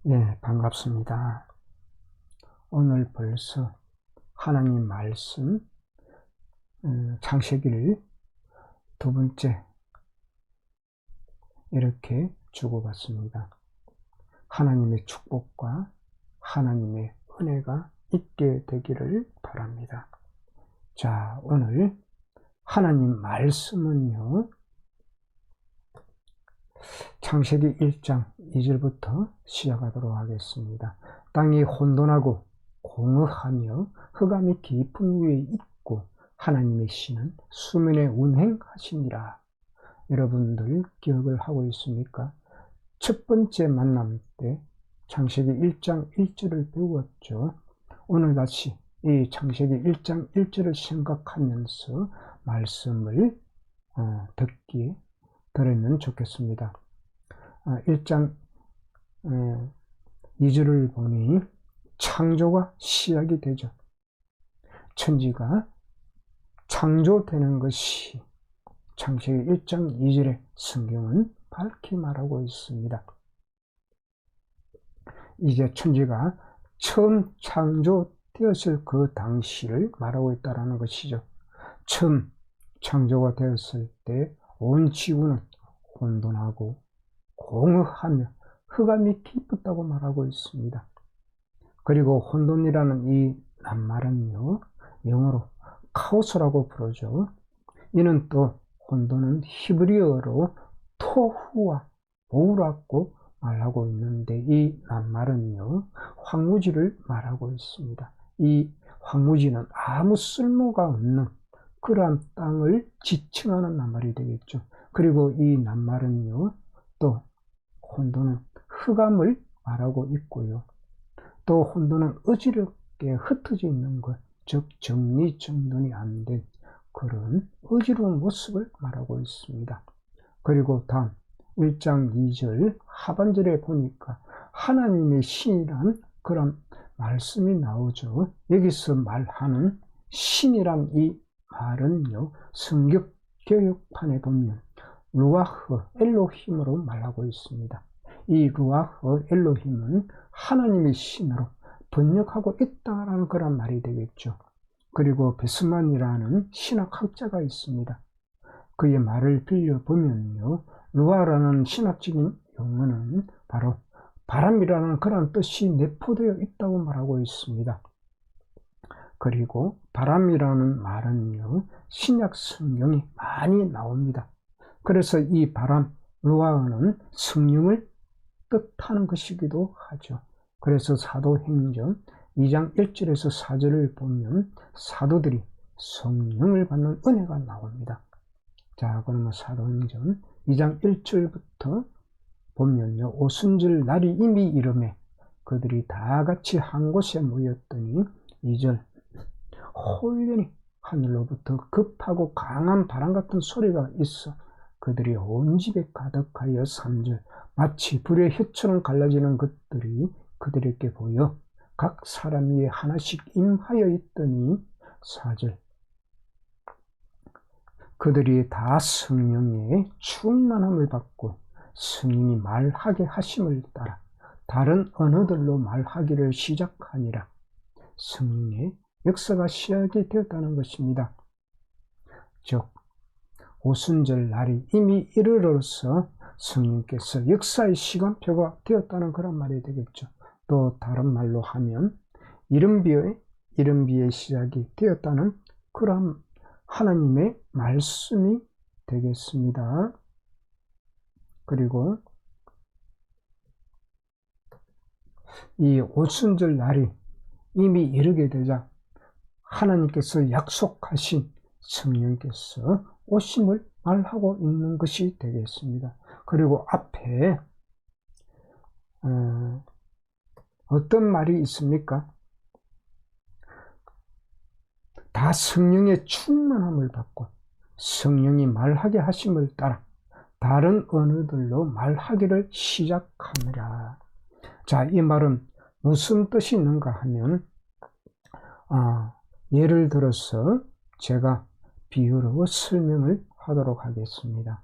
예, 반갑습니다. 오늘 벌써 하나님 말씀 창세기를 두 번째 이렇게 주고받습니다. 하나님의 축복과 하나님의 은혜가 있게 되기를 바랍니다. 자, 오늘 하나님 말씀은요, 창세기 1장 2절부터 시작하도록 하겠습니다. 땅이 혼돈하고 공허하며 흑암이 깊은 위에 있고 하나님의 신은 수면에 운행하시니라. 여러분들 기억을 하고 있습니까? 첫 번째 만남 때 창세기 1장 1절을 배웠죠. 오늘 다시 이 창세기 1장 1절을 생각하면서 말씀을 듣기에 들으면 좋겠습니다. 1장 2절을 보니 창조가 시작이 되죠. 천지가 창조되는 것이 창세기 1장 2절에 성경은 밝히 말하고 있습니다. 이제 천지가 처음 창조되었을 그 당시를 말하고 있다는 것이죠. 처음 창조가 되었을 때 온 지구는 혼돈하고 공허하며 흑암이 깊었다고 말하고 있습니다. 그리고 혼돈이라는 이 낱말은요, 영어로 카오스라고 부르죠. 이는 또 혼돈은 히브리어로 토후와 보우라고 말하고 있는데, 이 낱말은요 황무지를 말하고 있습니다. 이 황무지는 아무 쓸모가 없는 그러한 땅을 지칭하는 낱말이 되겠죠. 그리고 이 낱말은요 또 혼돈은 흑암을 말하고 있고요, 또 혼돈은 어지럽게 흩어져 있는 것, 즉 정리정돈이 안 된 그런 어지러운 모습을 말하고 있습니다. 그리고 다음 1장 2절 하반절에 보니까 하나님의 신이란 그런 말씀이 나오죠. 여기서 말하는 신이란 이 말은요, 성경 개역판에 보면 루아흐 엘로힘으로 말하고 있습니다. 이 루아흐 엘로힘은 하나님의 신으로 번역하고 있다라는 그런 말이 되겠죠. 그리고 베스만이라는 신학학자가 있습니다. 그의 말을 빌려보면요, 루아라는 신학적인 용어는 바로 바람이라는 그런 뜻이 내포되어 있다고 말하고 있습니다. 그리고 바람이라는 말은요, 신약 성경이 많이 나옵니다. 그래서 이 바람, 루아는 성령을 뜻하는 것이기도 하죠. 그래서 사도행전 2장 1절에서 4절을 보면 사도들이 성령을 받는 은혜가 나옵니다. 자, 그러면 사도행전 2장 1절부터 보면요, 오순절 날이 이미 이르매 그들이 다 같이 한 곳에 모였더니 2절 홀연히 하늘로부터 급하고 강한 바람 같은 소리가 있어 그들이 온 집에 가득하여 3절 마치 불의 혀처럼 갈라지는 것들이 그들에게 보여 각 사람 위에 하나씩 임하여 있더니 4절 그들이 다 성령의 충만함을 받고 성령이 말하게 하심을 따라 다른 언어들로 말하기를 시작하니라. 성령의 역사가 시작이 되었다는 것입니다. 즉 오순절 날이 이미 이르러서 성령께서 역사의 시간표가 되었다는 그런 말이 되겠죠. 또 다른 말로 하면 이른비의 시작이 되었다는 그런 하나님의 말씀이 되겠습니다. 그리고 이 오순절 날이 이미 이르게 되자 하나님께서 약속하신 성령께서 오심을 말하고 있는 것이 되겠습니다. 그리고 앞에 어떤 말이 있습니까? 다 성령의 충만함을 받고 성령이 말하게 하심을 따라 다른 언어들로 말하기를 시작하느라. 자, 이 말은 무슨 뜻이 있는가 하면 예를 들어서 제가 비유로 설명을 하도록 하겠습니다.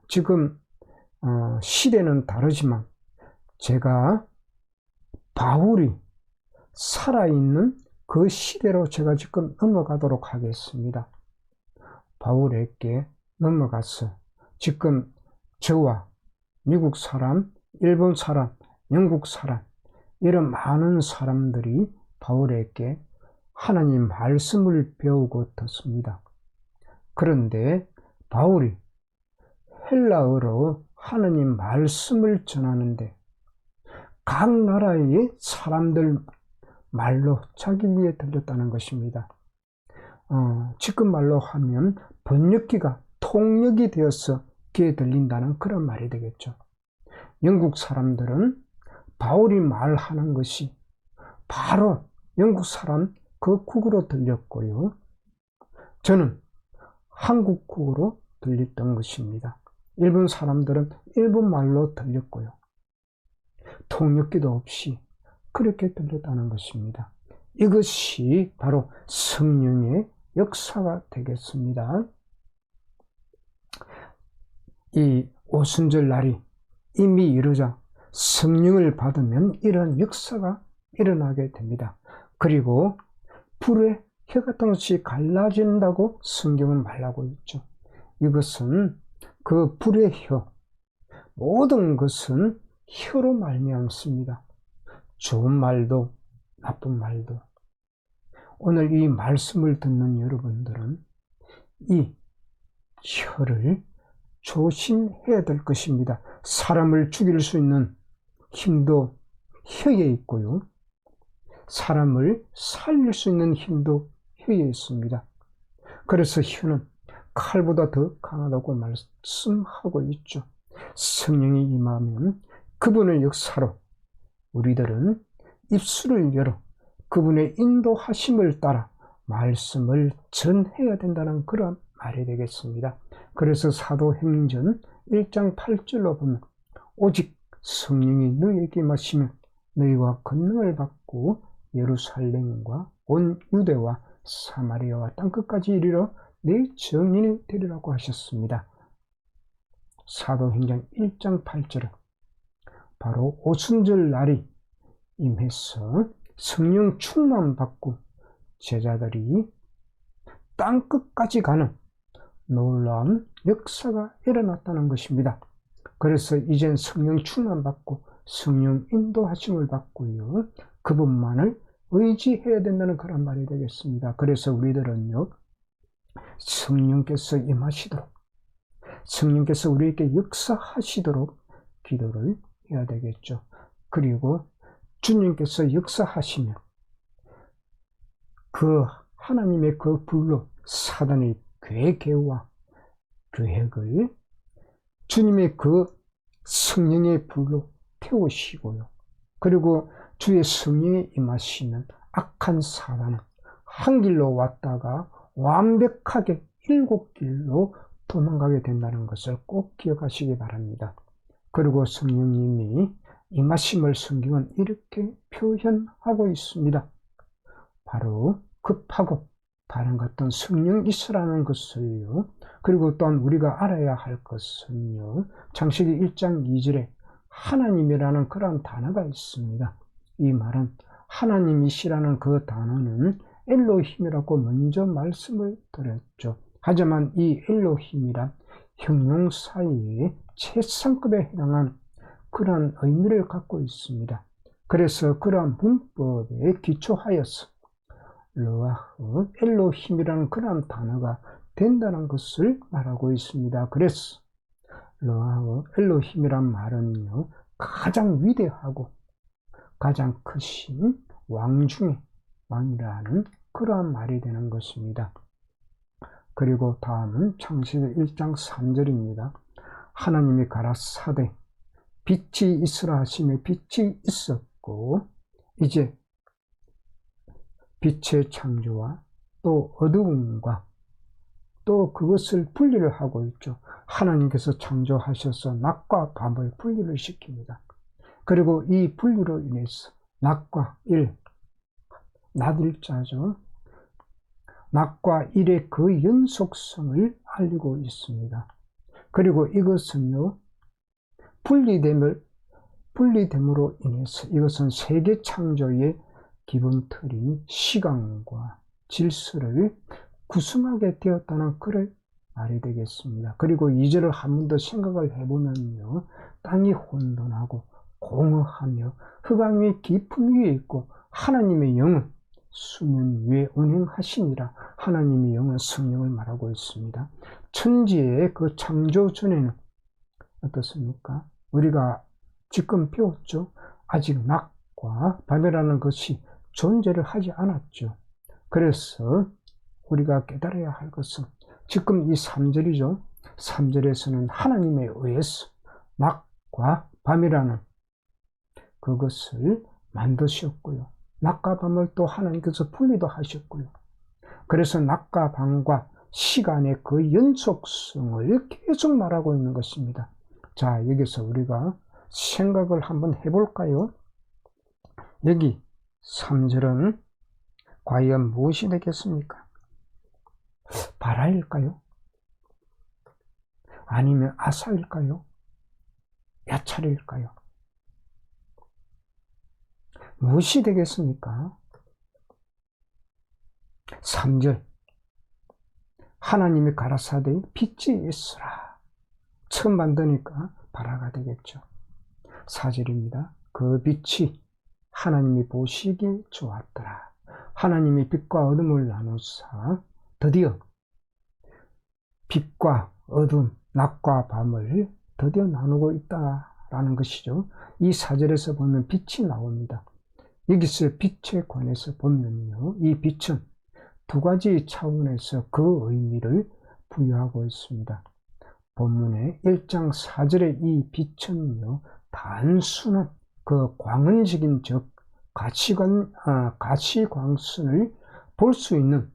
지금 시대는 다르지만 제가 바울이 살아있는 그 시대로 제가 지금 넘어가도록 하겠습니다. 바울에게 넘어가서 지금 저와 미국 사람, 일본 사람, 영국 사람, 이런 많은 사람들이 바울에게 하나님 말씀을 배우고 듣습니다. 그런데 바울이 헬라어로 하나님 말씀을 전하는데 각 나라의 사람들 말로 자기 귀에 들렸다는 것입니다. 지금 말로 하면 번역기가 통역이 되어서 귀에 들린다는 그런 말이 되겠죠. 영국 사람들은 바울이 말하는 것이 바로 영국 사람 그 국어로 들렸고요. 저는 한국 국어로 들렸던 것입니다. 일본 사람들은 일본 말로 들렸고요. 통역기도 없이 그렇게 들렸다는 것입니다. 이것이 바로 성령의 역사가 되겠습니다. 이 오순절 날이 이미 이루자 성령을 받으면 이런 역사가 일어나게 됩니다. 그리고 불에 혀 같은 것이 갈라진다고 성경은 말하고 있죠. 이것은 그 불의 혀, 모든 것은 혀로 말미암습니다. 좋은 말도 나쁜 말도. 오늘 이 말씀을 듣는 여러분들은 이 혀를 조심해야 될 것입니다. 사람을 죽일 수 있는 힘도 혀에 있고요. 사람을 살릴 수 있는 힘도 혀에 있습니다. 그래서 혀는 칼보다 더 강하다고 말씀하고 있죠. 성령이 임하면 그분의 역사로 우리들은 입술을 열어 그분의 인도하심을 따라 말씀을 전해야 된다는 그런 말이 되겠습니다. 그래서 사도행전 1장 8절로 보면 오직 성령이 너희에게 임하시면 너희가 권능을 받고 예루살렘과 온 유대와 사마리아와 땅끝까지 이르러 내 증인이 되리라고 하셨습니다. 사도행전 1장 8절은 바로 오순절 날이 임해서 성령 충만 받고 제자들이 땅끝까지 가는 놀라운 역사가 일어났다는 것입니다. 그래서 이젠 성령 충만 받고 성령 인도하심을 받고요. 그분만을 의지해야 된다는 그런 말이 되겠습니다. 그래서 우리들은요, 성령께서 임하시도록, 성령께서 우리에게 역사하시도록 기도를 해야 되겠죠. 그리고 주님께서 역사하시면 그 하나님의 그 불로 사단의 괴계와 계획을 주님의 그 성령의 불로 태우시고요. 그리고 주의 성령이 임하시면 악한 사단은 한 길로 왔다가 완벽하게 7길로 도망가게 된다는 것을 꼭 기억하시기 바랍니다. 그리고 성령님이 임하심을 성경은 이렇게 표현하고 있습니다. 바로 급하고 바람 같은 성령이 있으라는 것을요. 그리고 또한 우리가 알아야 할 것은요. 창세기 1장 2절에 하나님이라는 그런 단어가 있습니다. 이 말은 하나님이시라는 그 단어는 엘로힘이라고 먼저 말씀을 드렸죠. 하지만 이 엘로힘이란 형용사의 최상급에 해당한 그런 의미를 갖고 있습니다. 그래서 그러한 문법에 기초하여서 르아흐, 엘로힘이라는 그런 단어가 된다는 것을 말하고 있습니다. 그래서 르아흐, 엘로힘이란 말은요, 가장 위대하고 가장 크신 왕 중에 왕이라는 그러한 말이 되는 것입니다. 그리고 다음은 창세기 1장 3절입니다. 하나님이 가라사대 빛이 있으라 하시며 빛이 있었고, 이제 빛의 창조와 또 어두움과 또 그것을 분리를 하고 있죠. 하나님께서 창조하셔서 낮과 밤을 분리를 시킵니다. 그리고 이 분리로 인해서 낮과 일, 낮일자죠. 낮과 일의 그 연속성을 알리고 있습니다. 그리고 이것은요, 분리됨으로 인해서 이것은 세계 창조의 기본 틀인 시간과 질서를 구성하게 되었다는 그런 말이 되겠습니다. 그리고 2절을 한 번 더 생각을 해보면요, 땅이 혼돈하고 공허하며 흑암 위 깊음 위에 있고 하나님의 영은 수면 위에 운행하시니라. 하나님의 영은 성령을 말하고 있습니다. 천지의 그 창조 전에는 어떻습니까? 우리가 지금 배웠죠. 아직 낮과 밤이라는 것이 존재를 하지 않았죠. 그래서 우리가 깨달아야 할 것은 지금 이 3절이죠. 3절에서는 하나님에 의해서 낮과 밤이라는 그것을 만드셨고요. 낮과 밤을 또 하나님께서 분리도 하셨고요. 그래서 낮과 밤과 시간의 그 연속성을 계속 말하고 있는 것입니다. 자, 여기서 우리가 생각을 한번 해볼까요? 여기 3절은 과연 무엇이 되겠습니까? 바라일까요? 아니면 아사일까요? 야찰일까요? 무엇이 되겠습니까? 3절 하나님이 가라사대 빛이 있으라. 처음 만드니까 바라가 되겠죠. 4절입니다. 그 빛이 하나님이 보시기에 좋았더라. 하나님이 빛과 어둠을 나누사 드디어 빛과 어둠, 낮과 밤을 드디어 나누고 있다라는 것이죠. 이 4절에서 보면 빛이 나옵니다. 여기서 빛에 관해서 보면요, 이 빛은 두 가지 차원에서 그 의미를 부여하고 있습니다. 본문의 1장 4절의 이 빛은요, 단순한 그 광원적인 즉 가시광선을 볼 수 있는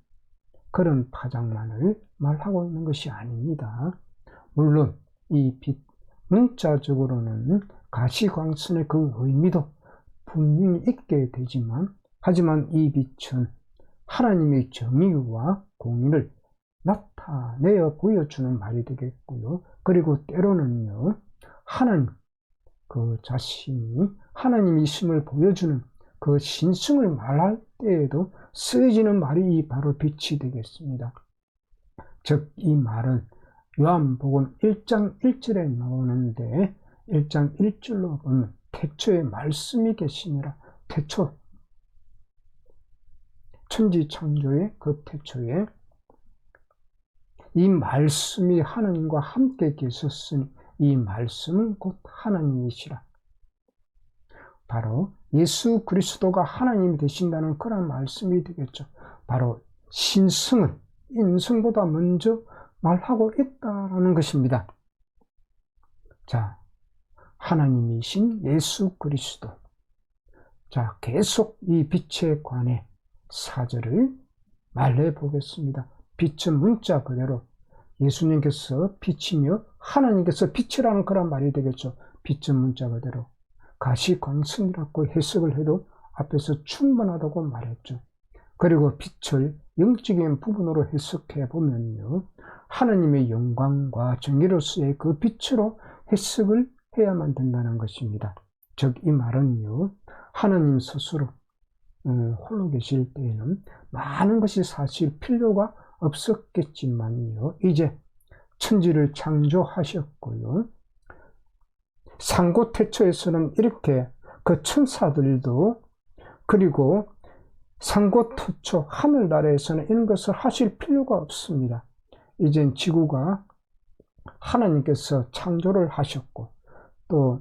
그런 파장만을 말하고 있는 것이 아닙니다. 물론 이 빛, 문자적으로는 가시광선의 그 의미도 분명히 있게 되지만, 하지만 이 빛은 하나님의 정의와 공의를 나타내어 보여주는 말이 되겠고요. 그리고 때로는요, 하나님 그 자신이 하나님이심을 보여주는 그 신성을 말할 때에도 쓰여지는 말이 바로 빛이 되겠습니다. 즉 이 말은 요한복음 1장 1절에 나오는데 1장 1절로 보면 태초에 말씀이 계시니라. 태초, 천지창조의 그 태초에 이 말씀이 하나님과 함께 계셨으니 이 말씀은 곧 하나님이시라. 바로 예수 그리스도가 하나님이 되신다는 그런 말씀이 되겠죠. 바로 신성을 인성보다 먼저 말하고 있다는 것입니다. 자, 하나님이신 예수 그리스도. 자, 계속 이 빛에 관해 4절을 말해 보겠습니다. 빛은 문자 그대로 예수님께서 빛이며 하나님께서 빛이라는 그런 말이 되겠죠. 빛은 문자 그대로 가시광선이라고 해석을 해도 앞에서 충분하다고 말했죠. 그리고 빛을 영적인 부분으로 해석해 보면요, 하나님의 영광과 정의로서의 그 빛으로 해석을 해야만 된다는 것입니다. 즉 이 말은요, 하나님 스스로 홀로 계실 때에는 많은 것이 사실 필요가 없었겠지만요, 이제 천지를 창조하셨고요, 상고태초에서는 이렇게 그 천사들도, 그리고 상고태초 하늘나라에서는 이런 것을 하실 필요가 없습니다. 이젠 지구가 하나님께서 창조를 하셨고 또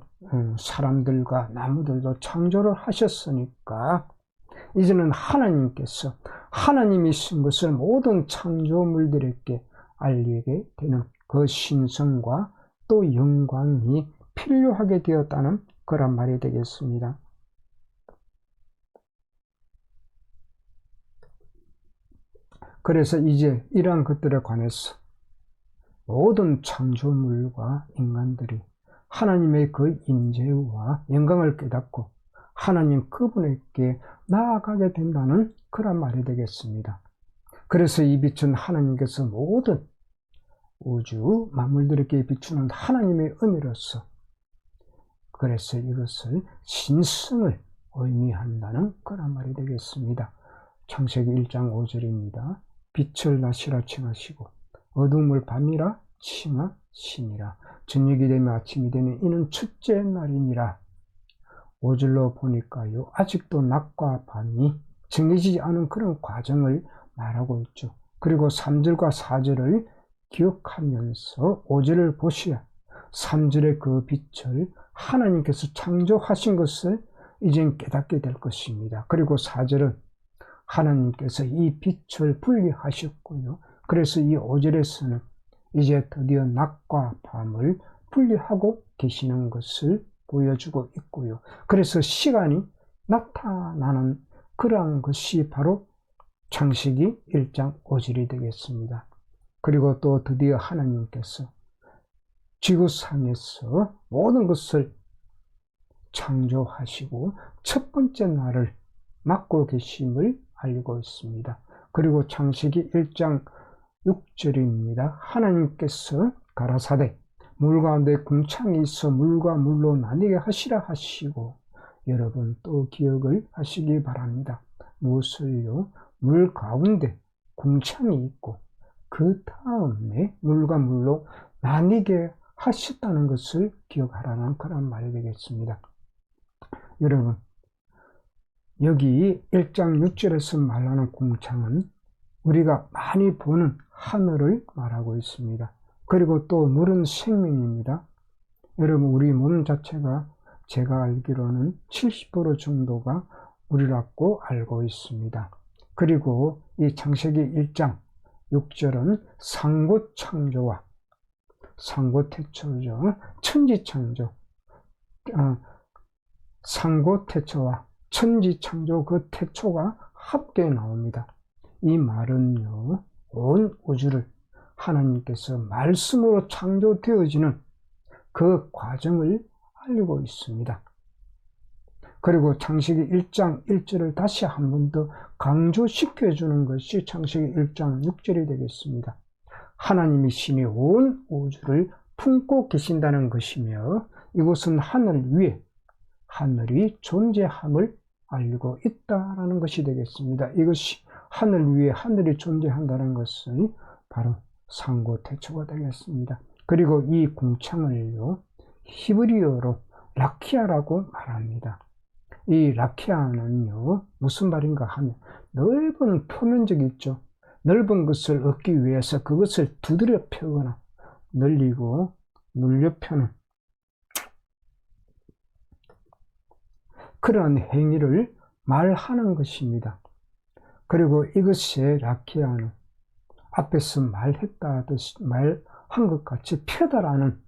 사람들과 나무들도 창조를 하셨으니까 이제는 하나님께서 하나님이신 것을 모든 창조물들에게 알리게 되는 그 신성과 또 영광이 필요하게 되었다는 그런 말이 되겠습니다. 그래서 이제 이러한 것들에 관해서 모든 창조물과 인간들이 하나님의 그 인재와 영광을 깨닫고 하나님 그분에게 나아가게 된다는 그런 말이 되겠습니다. 그래서 이 빛은 하나님께서 모든 우주 만물들에게 비추는 하나님의 은혜로서 그래서 이것을 신성을 의미한다는 그런 말이 되겠습니다. 창세기 1장 5절입니다. 빛을 낮이라 칭하시고 어둠을 밤이라 칭하시니라. 저녁이 되면 아침이 되는 이는 첫째 날이니라. 5절로 보니까요, 아직도 낮과 밤이 정해지지 않은 그런 과정을 말하고 있죠. 그리고 3절과 4절을 기억하면서 5절을 보셔야 3절의 그 빛을 하나님께서 창조하신 것을 이젠 깨닫게 될 것입니다. 그리고 4절은 하나님께서 이 빛을 분리하셨고요. 그래서 이 5절에서는 이제 드디어 낮과 밤을 분리하고 계시는 것을 보여주고 있고요. 그래서 시간이 나타나는 그러한 것이 바로 창세기 1장 5절이 되겠습니다. 그리고 또 드디어 하나님께서 지구상에서 모든 것을 창조하시고 첫 번째 날을 맡고 계심을 알고 있습니다. 그리고 창세기 1장 6절입니다. 하나님께서 가라사대 물 가운데 궁창이 있어 물과 물로 나뉘게 하시라 하시고, 여러분 또 기억을 하시기 바랍니다. 무엇을요? 물 가운데 궁창이 있고 그 다음에 물과 물로 나뉘게 하셨다는 것을 기억하라는 그런 말이 되겠습니다. 여러분, 여기 1장 6절에서 말하는 궁창은 우리가 많이 보는 하늘을 말하고 있습니다. 그리고 또 물은 생명입니다. 여러분, 우리 몸 자체가 제가 알기로는 70% 정도가 물이라고 알고 있습니다. 그리고 이 창세기 1장 6절은 상고창조와 상고태초죠. 천지창조, 상고태초와 천지창조, 그 태초가 함께 나옵니다. 이 말은요, 온 우주를 하나님께서 말씀으로 창조되어지는 그 과정을 알리고 있습니다. 그리고 창세기 1장 1절을 다시 한 번 더 강조시켜주는 것이 창세기 1장 6절이 되겠습니다. 하나님이 신이 온 우주를 품고 계신다는 것이며, 이곳은 하늘 위에 하늘이 존재함을 알리고 있다는 것이 되겠습니다. 이것이 하늘 위에 하늘이 존재한다는 것은 바로 상고태초가 되겠습니다. 그리고 이 궁창을요, 히브리어로 라키아라고 말합니다. 이 라키아는요, 무슨 말인가 하면 넓은 표면적이 있죠. 넓은 것을 얻기 위해서 그것을 두드려 펴거나 늘리고 눌려 펴는 그런 행위를 말하는 것입니다. 그리고 이것의 라키아는 앞에서 말한 것 같이 펴다라는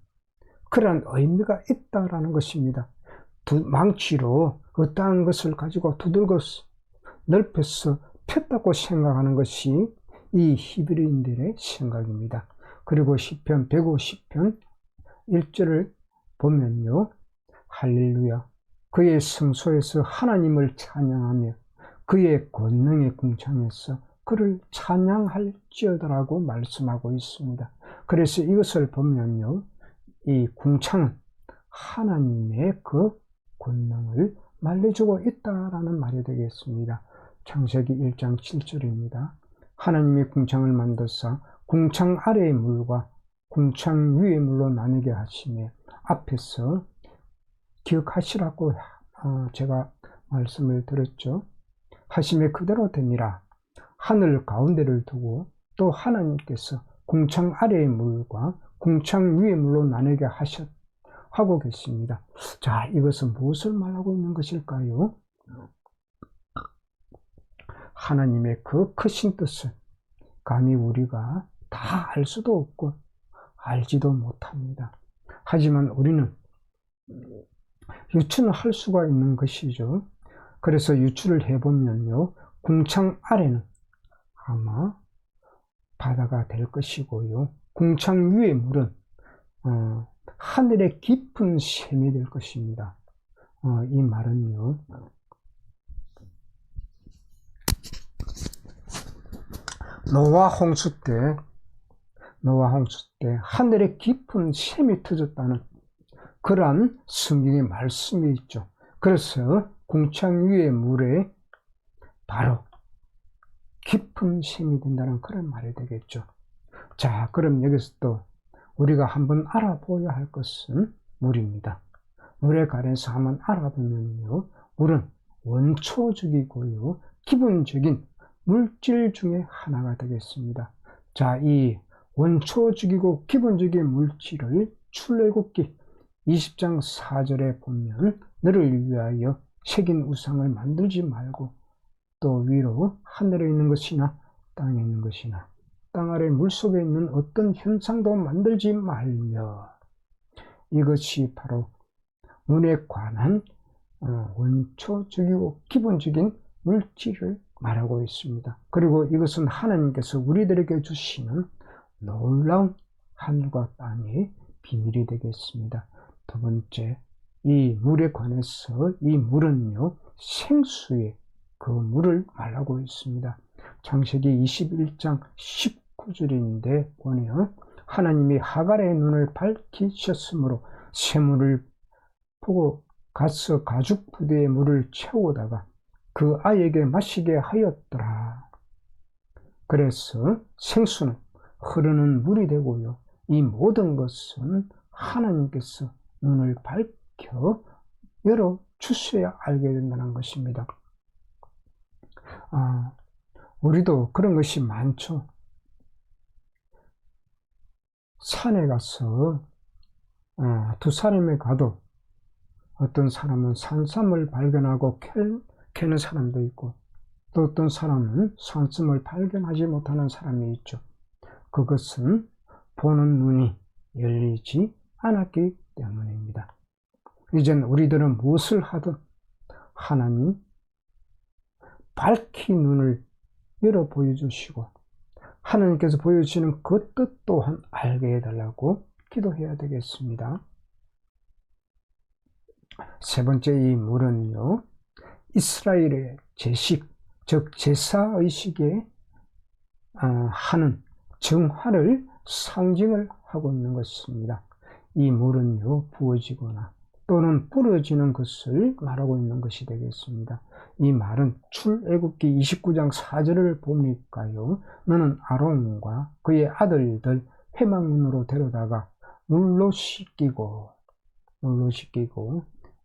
그런 의미가 있다라는 것입니다. 망치로 어떠한 것을 가지고 두들겨 넓혀서 폈다고 생각하는 것이 이 히브리인들의 생각입니다. 그리고 시편 150편 1절을 보면요, 할렐루야, 그의 성소에서 하나님을 찬양하며 그의 권능의 궁창에서 그를 찬양할지어다라고 말씀하고 있습니다. 그래서 이것을 보면요, 이 궁창은 하나님의 그 권능을 말해주고 있다라는 말이 되겠습니다. 창세기 1장 7절입니다. 하나님이 궁창을 만드사 궁창 아래의 물과 궁창 위의 물로 나누게 하시며, 앞에서 기억하시라고 제가 말씀을 드렸죠. 하심에 그대로 되니라. 하늘 가운데를 두고 또 하나님께서 궁창 아래의 물과 궁창 위의 물로 나누게 하고 계십니다. 자, 이것은 무엇을 말하고 있는 것일까요? 하나님의 그 크신 뜻을 감히 우리가 다 알 수도 없고 알지도 못합니다. 하지만 우리는 유추는 할 수가 있는 것이죠. 그래서 유추를 해보면요, 궁창 아래는 아마 바다가 될 것이고요, 궁창 위의 물은 하늘의 깊은 샘이 될 것입니다. 이 말은요, 노아 홍수 때 하늘의 깊은 샘이 터졌다는 그러한 성경의 말씀이 있죠. 그래서 궁창 위의 물에 바로 깊은 샘이 된다는 그런 말이 되겠죠. 자, 그럼 여기서 또 우리가 한번 알아보아야 할 것은 물입니다. 물에 관해서 한번 알아보면요, 물은 원초적이고요, 기본적인 물질 중에 하나가 되겠습니다. 자, 이 원초적이고 기본적인 물질을 출애굽기 20장 4절에 보면 너를 위하여 새긴 우상을 만들지 말고 또 위로 하늘에 있는 것이나 땅에 있는 것이나 땅 아래 물속에 있는 어떤 현상도 만들지 말며, 이것이 바로 물에 관한 원초적이고 기본적인 물질을 말하고 있습니다. 그리고 이것은 하나님께서 우리들에게 주시는 놀라운 하늘과 땅의 비밀이 되겠습니다. 두 번째, 이 물에 관해서 이 물은요, 생수의 그 물을 말하고 있습니다. 창세기 21장 19절인데 보면 하나님이 하갈의 눈을 밝히셨으므로 샘물을 보고 가서 가죽 부대에 물을 채우다가 그 아이에게 마시게 하였더라. 그래서 생수는 흐르는 물이 되고요, 이 모든 것은 하나님께서 눈을 밝혀 열어 주셔야 알게 된다는 것입니다. 우리도 그런 것이 많죠. 산에 가서 두 사람이 가도 어떤 사람은 산삼을 발견하고 캐는 사람도 있고, 또 어떤 사람은 산삼을 발견하지 못하는 사람이 있죠. 그것은 보는 눈이 열리지 않았기 때문입니다. 이젠 우리들은 무엇을 하든 하나님 밝히 눈을 열어 보여주시고 하나님께서 보여주시는 그 뜻 또한 알게 해달라고 기도해야 되겠습니다. 세 번째, 이 물은요, 이스라엘의 제식, 즉 제사의식에 하는 정화를 상징을 하고 있는 것입니다. 이 물은요, 부어지거나 또는 뿌려지는 것을 말하고 있는 것이 되겠습니다. 이 말은 출애굽기 29장 4절을 보니까요, 너는 아론과 그의 아들들 회막문으로 데려다가 물로 씻기고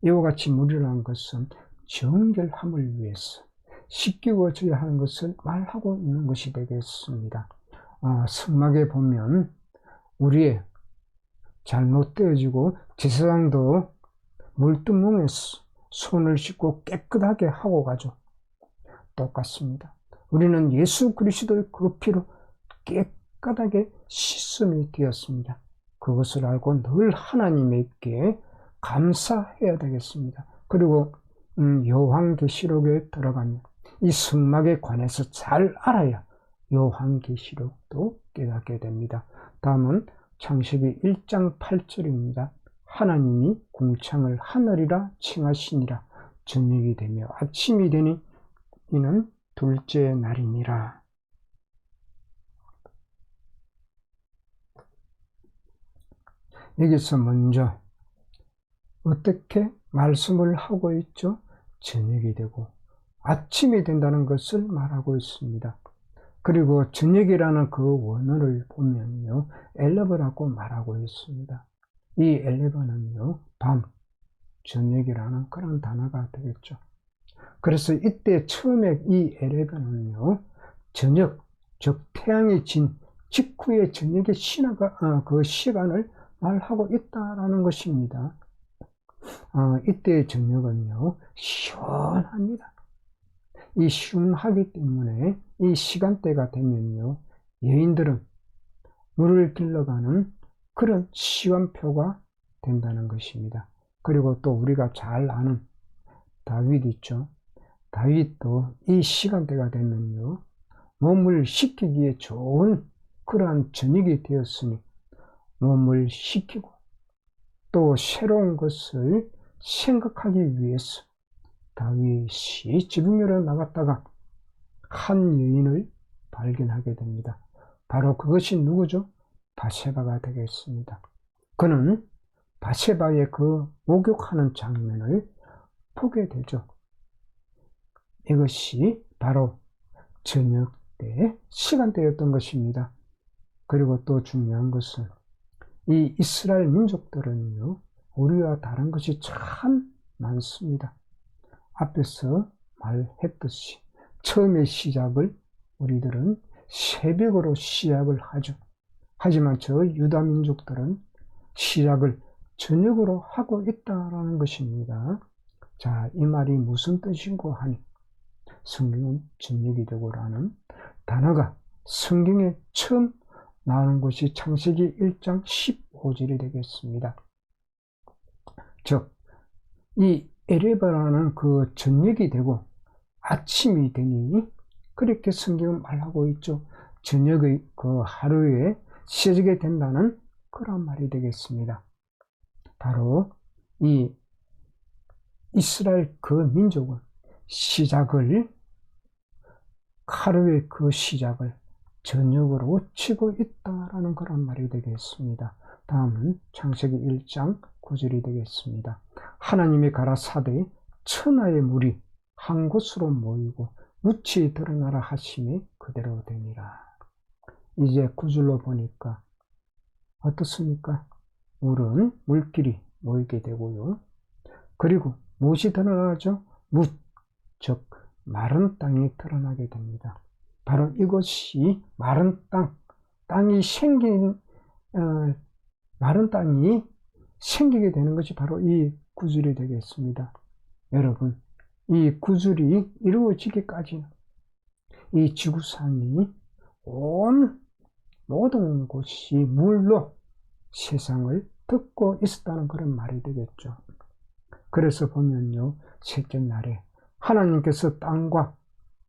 이와 같이 물이라는 것은 정결함을 위해서 씻기고져야 하는 것을 말하고 있는 것이 되겠습니다. 성막에 보면 우리의 잘못되어지고 제사장도 물두멍에 손을 씻고 깨끗하게 하고 가죠. 똑같습니다. 우리는 예수 그리스도의 그 피로 깨끗하게 씻음이 되었습니다. 그것을 알고 늘 하나님께 감사해야 되겠습니다. 그리고 요한계시록에 들어가면 이 성막에 관해서 잘 알아야 요한계시록도 깨닫게 됩니다. 다음은 창세기 1장 8절입니다. 하나님이 궁창을 하늘이라 칭하시니라. 저녁이 되며 아침이 되니 이는 둘째 날이니라. 여기서 먼저 어떻게 말씀을 하고 있죠? 저녁이 되고 아침이 된다는 것을 말하고 있습니다. 그리고 저녁이라는 그 원어를 보면요, 엘레브라고 말하고 있습니다. 이 엘레브는요, 밤, 저녁이라는 그런 단어가 되겠죠. 그래서 이때 처음에 이 엘레브는요, 저녁, 즉 태양이 진 직후의 저녁의 그 시간을 말하고 있다라는 것입니다. 이때의 저녁은요, 시원합니다. 이 시원하기 때문에 이 시간대가 되면요, 여인들은 물을 길러가는 그런 시간표가 된다는 것입니다. 그리고 또 우리가 잘 아는 다윗 있죠. 다윗도 이 시간대가 되면요, 몸을 식히기에 좋은 그러한 저녁이 되었으니 몸을 식히고 또 새로운 것을 생각하기 위해서 다윗이 지붕으로 나갔다가 한 여인을 발견하게 됩니다. 바로 그것이 누구죠? 바세바가 되겠습니다. 그는 바세바의 그 목욕하는 장면을 보게 되죠. 이것이 바로 저녁 때 시간대였던 것입니다. 그리고 또 중요한 것은 이 이스라엘 민족들은요, 우리와 다른 것이 참 많습니다. 앞에서 말했듯이 처음의 시작을 우리들은 새벽으로 시작을 하죠. 하지만 저 유다 민족들은 시작을 저녁으로 하고 있다라는 것입니다. 자, 이 말이 무슨 뜻인고 하니 성경은 저녁이 되고라는 단어가 성경에 처음 나오는 것이 창세기 1장 15절이 되겠습니다. 즉, 이 에레바라는 그 저녁이 되고 아침이 되니 그렇게 성경은 말하고 있죠. 저녁의 그 하루에 시작이 된다는 그런 말이 되겠습니다. 바로 이 이스라엘 그 민족은 시작을, 하루의 그 시작을 저녁으로 치고 있다라는 그런 말이 되겠습니다. 다음은 창세기 1장 9절이 되겠습니다. 하나님이 가라사대 천하의 물이 한 곳으로 모이고 묻히 드러나라 하심이 그대로 되니라. 이제 9절로 보니까 어떻습니까? 물은 물끼리 모이게 되고요. 그리고 무엇이 드러나죠? 묻, 즉 마른 땅이 드러나게 됩니다. 바로 이것이 마른 땅이 생긴, 마른 땅이 생기게 되는 것이 바로 이 구절이 되겠습니다. 여러분, 이 구절이 이루어지기까지는 이 지구상이 모든 곳이 물로 세상을 덮고 있었다는 그런 말이 되겠죠. 그래서 보면요, 셋째 날에 하나님께서 땅과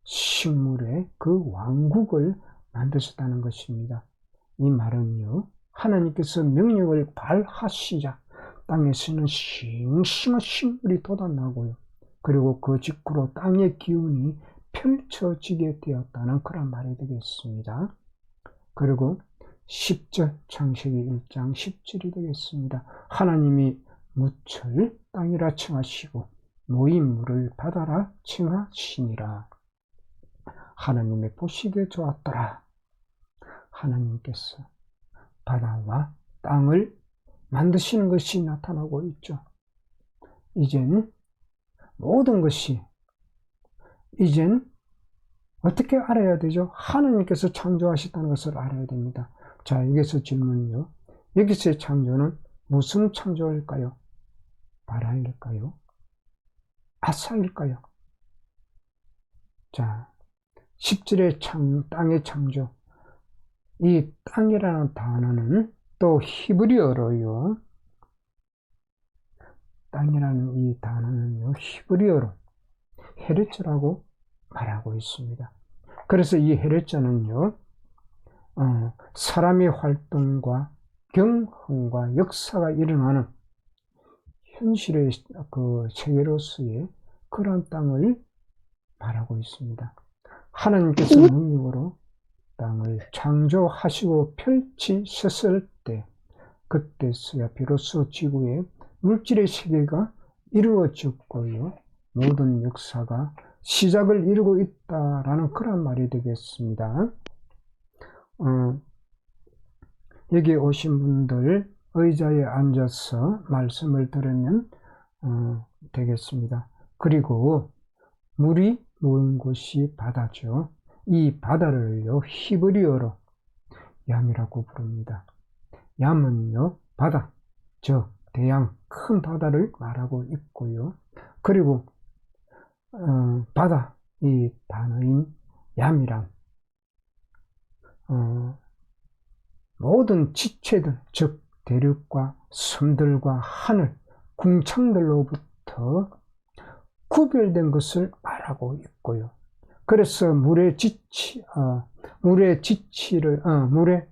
식물의 그 왕국을 만드셨다는 것입니다. 이 말은요, 하나님께서 명령을 발하시자 땅에서는 싱싱한 식물이 돋아나고요, 그리고 그 직후로 땅의 기운이 펼쳐지게 되었다는 그런 말이 되겠습니다. 그리고 10절, 창세기 1장 10절이 되겠습니다. 하나님이 무철 땅이라 칭하시고 모인 물을 바다라 칭하시니라. 하나님의 보시기에 좋았더라. 하나님께서 바다와 땅을 만드시는 것이 나타나고 있죠. 이젠 모든 것이, 이젠 어떻게 알아야 되죠? 하나님께서 창조하셨다는 것을 알아야 됩니다. 자, 여기서 질문요. 여기서의 창조는 무슨 창조일까요? 바다일까요? 아사일까요? 자, 10절의 땅의 창조. 이 땅이라는 단어는 또 히브리어로요. 땅이라는 이 단어는요, 히브리어로 헤레츠라고 말하고 있습니다. 그래서 이 헤레츠는요, 사람의 활동과 경험과 역사가 일어나는 현실의 그 세계로서의 그런 땅을 말하고 있습니다. 하나님께서 능력으로 땅을 창조하시고 펼치셨을 때, 그때서야 비로소 지구에 물질의 세계가 이루어졌고요, 모든 역사가 시작을 이루고 있다라는 그런 말이 되겠습니다. 여기 오신 분들 의자에 앉아서 말씀을 들으면 되겠습니다. 그리고 물이 모인 곳이 바다죠. 이 바다를요, 히브리어로 얌이라고 부릅니다. 얌은요, 바다, 즉 대양 큰 바다를 말하고 있고요. 그리고 바다, 이 단어인 얌이란 모든 지체들, 즉 대륙과 섬들과 하늘, 궁창들로부터 구별된 것을 말하고 있고요. 그래서 물의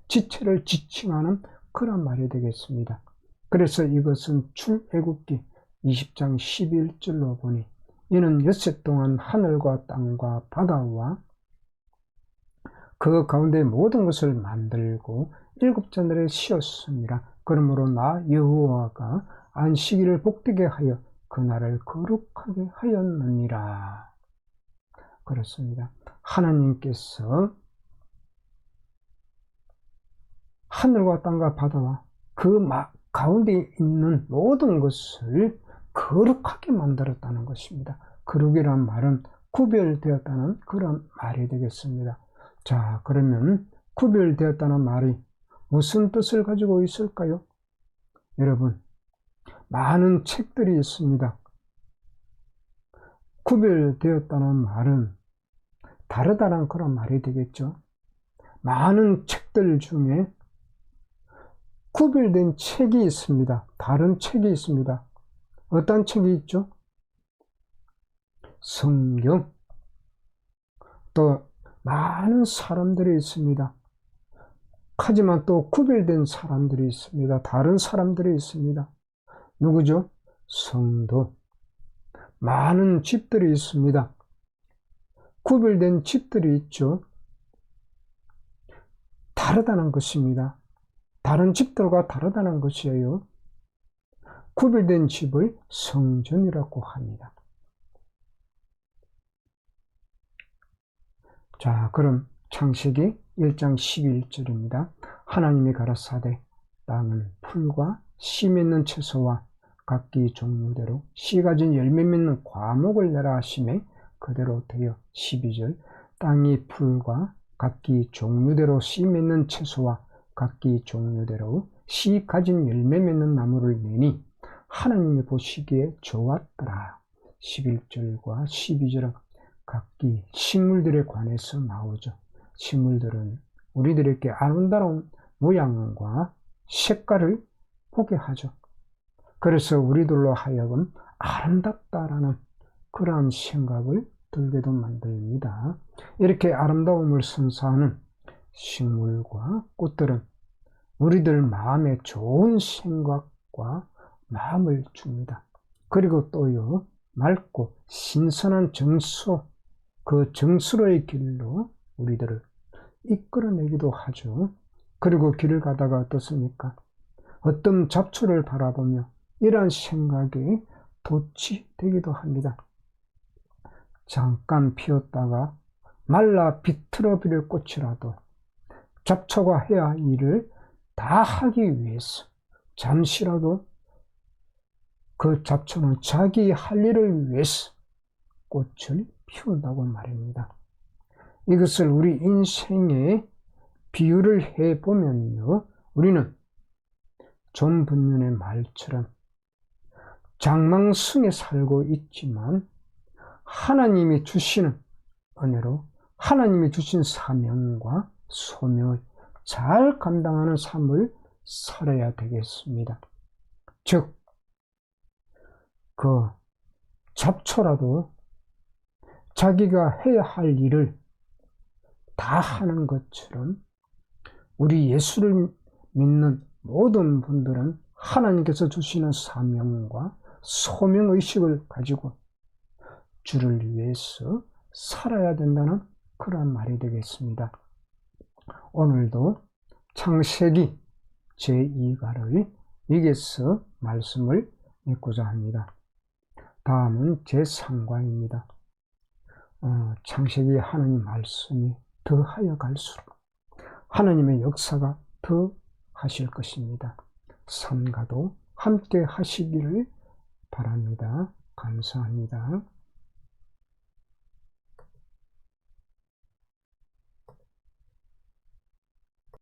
지체를 지칭하는 그런 말이 되겠습니다. 그래서 이것은 출애굽기 20장 11절로 보니 이는 엿새 동안 하늘과 땅과 바다와 그 가운데 모든 것을 만들고 일곱째 날에 쉬었습니다. 그러므로 나 여호와가 안식일을 복되게 하여 그날을 거룩하게 하였느니라. 그렇습니다. 하나님께서 하늘과 땅과 바다와 그 가운데 있는 모든 것을 거룩하게 만들었다는 것입니다. 거룩이란 말은 구별되었다는 그런 말이 되겠습니다. 자, 그러면 구별되었다는 말이 무슨 뜻을 가지고 있을까요? 여러분, 많은 책들이 있습니다. 구별되었다는 말은 다르다는 그런 말이 되겠죠. 많은 책들 중에 구별된 책이 있습니다. 다른 책이 있습니다. 어떤 책이 있죠? 성경. 또 많은 사람들이 있습니다. 하지만 또 구별된 사람들이 있습니다. 다른 사람들이 있습니다. 누구죠? 성도. 많은 집들이 있습니다. 구별된 집들이 있죠. 다르다는 것입니다. 다른 집들과 다르다는 것이에요. 구별된 집을 성전이라고 합니다. 자, 그럼 창세기 1장 11절입니다. 하나님이 가라사대 땅은 풀과 씨 맺는 채소와 각기 종류대로 씨 가진 열매 맺는 과목을 내라 하시매 그대로 되어 12절 땅이 풀과 각기 종류대로 씨 맺는 채소와 각기 종류대로 씨 가진 열매 맺는 나무를 내니 하나님이 보시기에 좋았더라. 11절과 12절은 각기 식물들에 관해서 나오죠. 식물들은 우리들에게 아름다운 모양과 색깔을 보게 하죠. 그래서 우리들로 하여금 아름답다라는 그러한 생각을 들게도 만듭니다. 이렇게 아름다움을 선사하는 식물과 꽃들은 우리들 마음에 좋은 생각과 마음을 줍니다. 그리고 또요, 맑고 신선한 정수, 그 정수로의 길로 우리들을 이끌어내기도 하죠. 그리고 길을 가다가 어떻습니까? 어떤 잡초를 바라보며 이러한 생각이 돛이 되기도 합니다. 잠깐 피었다가 말라 비틀어버릴 꽃이라도 잡초가 해야 할 일을 다 하기 위해서 잠시라도 그 잡초는 자기 할 일을 위해서 꽃을 피운다고 말입니다. 이것을 우리 인생에 비유를 해보면요, 우리는 존 bunyan의 말처럼 장망성에 살고 있지만 하나님이 주시는 은혜로 하나님이 주신 사명과 소명을 잘 감당하는 삶을 살아야 되겠습니다. 즉, 그 잡초라도 자기가 해야 할 일을 다 하는 것처럼 우리 예수를 믿는 모든 분들은 하나님께서 주시는 사명과 소명의식을 가지고 주를 위해서 살아야 된다는 그런 말이 되겠습니다. 오늘도 창세기 제2가를 여기서 말씀을 읽고자 합니다. 다음은 제3과입니다. 창세기 하나님 말씀이 더하여 갈수록 하나님의 역사가 더 하실 것입니다. 3가도 함께 하시기를 바랍니다. 감사합니다.